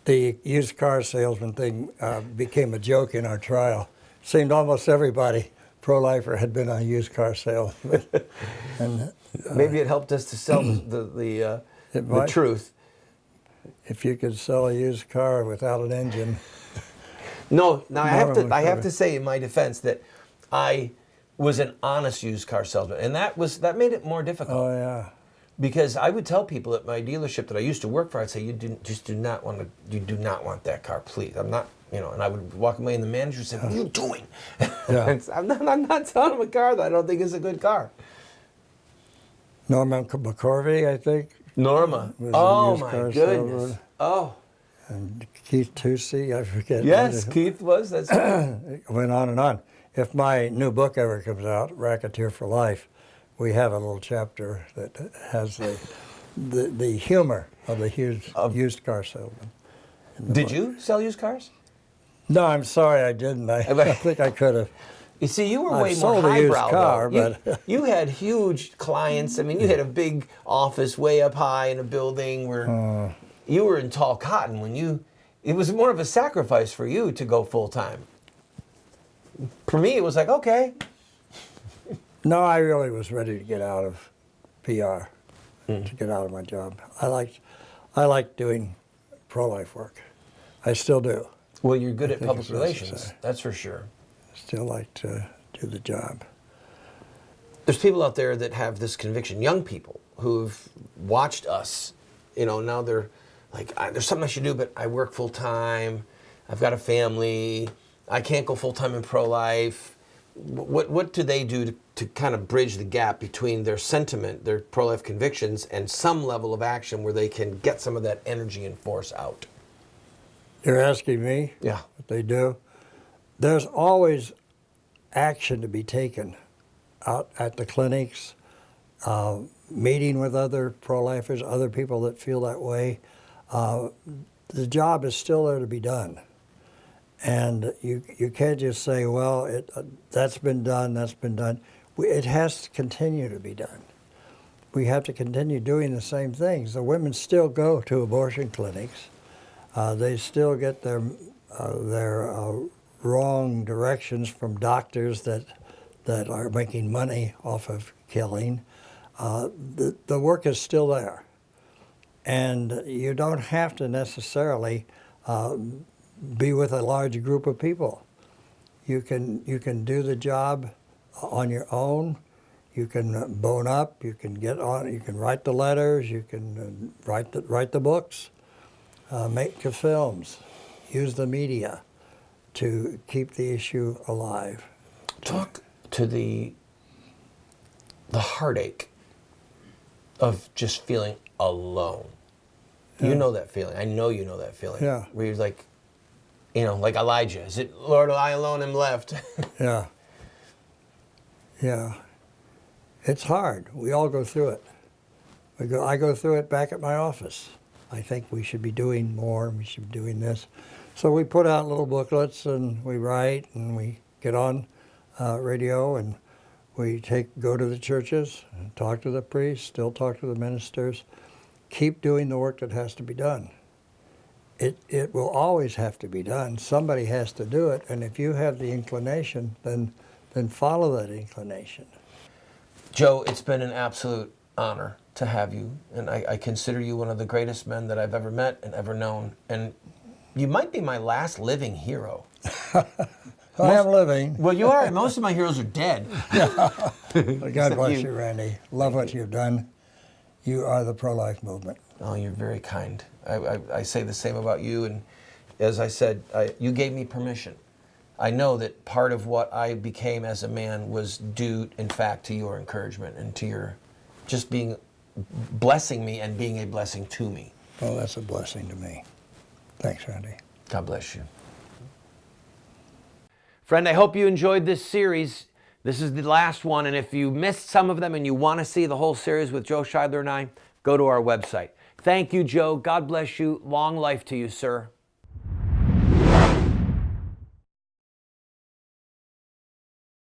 the used car salesman thing became a joke in our trial. Seemed almost everybody pro-lifer had been on a used car sale. And maybe it helped us to sell the truth. If you could sell a used car without an engine. No, now I have to say in my defense that I was an honest used car salesman, and that made it more difficult. Oh yeah. Because I would tell people at my dealership that I used to work for, I'd say, you do not want that car, please. I'm not, and I would walk away and the manager would say, what are you doing? Yeah. I'm not selling him a car that I don't think is a good car. Norma McCorvey, I think. Norma. Oh my goodness. Salesman. Oh. And Keith Tusey, I forget. Yes, Keith was. That's right. It went on and on. If my new book ever comes out, Racketeer for Life, we have a little chapter that has the humor of the used car salesman. Did you sell used cars? No, I'm sorry I didn't. I think I could have. You see, you were way more sold a used highbrow. Car, but you had huge clients. I mean, you had a big office way up high in a building where you were in tall cotton when it was more of a sacrifice for you to go full time. For me, it was like, okay. No, I really was ready to get out of PR, to get out of my job. I liked doing pro-life work. I still do. Well, you're good at public relations, that's for sure. Still like to do the job. There's people out there that have this conviction, young people who've watched us, now they're like, there's something I should do, but I work full time, I've got a family, I can't go full time in pro-life. What do they do to kind of bridge the gap between their sentiment, their pro-life convictions, and some level of action where they can get some of that energy and force out? You're asking me? Yeah. What they do? There's always action to be taken out at the clinics, meeting with other pro-lifers, other people that feel that way. The job is still there to be done. And you can't just say, well, that's been done, that's been done. It has to continue to be done. We have to continue doing the same things. The women still go to abortion clinics. They still get their wrong directions from doctors that are making money off of killing. The work is still there. And you don't have to necessarily be with a large group of people. You can do the job on your own. You can bone up. You can get on. You can write the letters. You can write the books, make the films, use the media to keep the issue alive. Talk to the heartache of just feeling alone. Yeah. You know that feeling. I know you know that feeling. Yeah. Where you're like, like Elijah. Is it, Lord, I alone am left? Yeah. Yeah. It's hard. We all go through it. I go through it back at my office. I think we should be doing more. We should be doing this. So we put out little booklets and we write and we get on radio and we go to the churches, and talk to the priests, still talk to the ministers. Keep doing the work that has to be done. It will always have to be done. Somebody has to do it, and if you have the inclination, then follow that inclination. Joe, it's been an absolute honor to have you, and I consider you one of the greatest men that I've ever met and ever known, and you might be my last living hero. I am living. Well, you are. Most of my heroes are dead. God bless you, Randy. Love what you've done. You are the pro-life movement. Oh, you're very kind. I say the same about you, and as I said, you gave me permission. I know that part of what I became as a man was due, in fact, to your encouragement and to your just blessing me and being a blessing to me. Oh, that's a blessing to me. Thanks, Randy. God bless you. Friend, I hope you enjoyed this series. This is the last one, and if you missed some of them and you want to see the whole series with Joe Scheidler and I, go to our website. Thank you, Joe. God bless you. Long life to you, sir.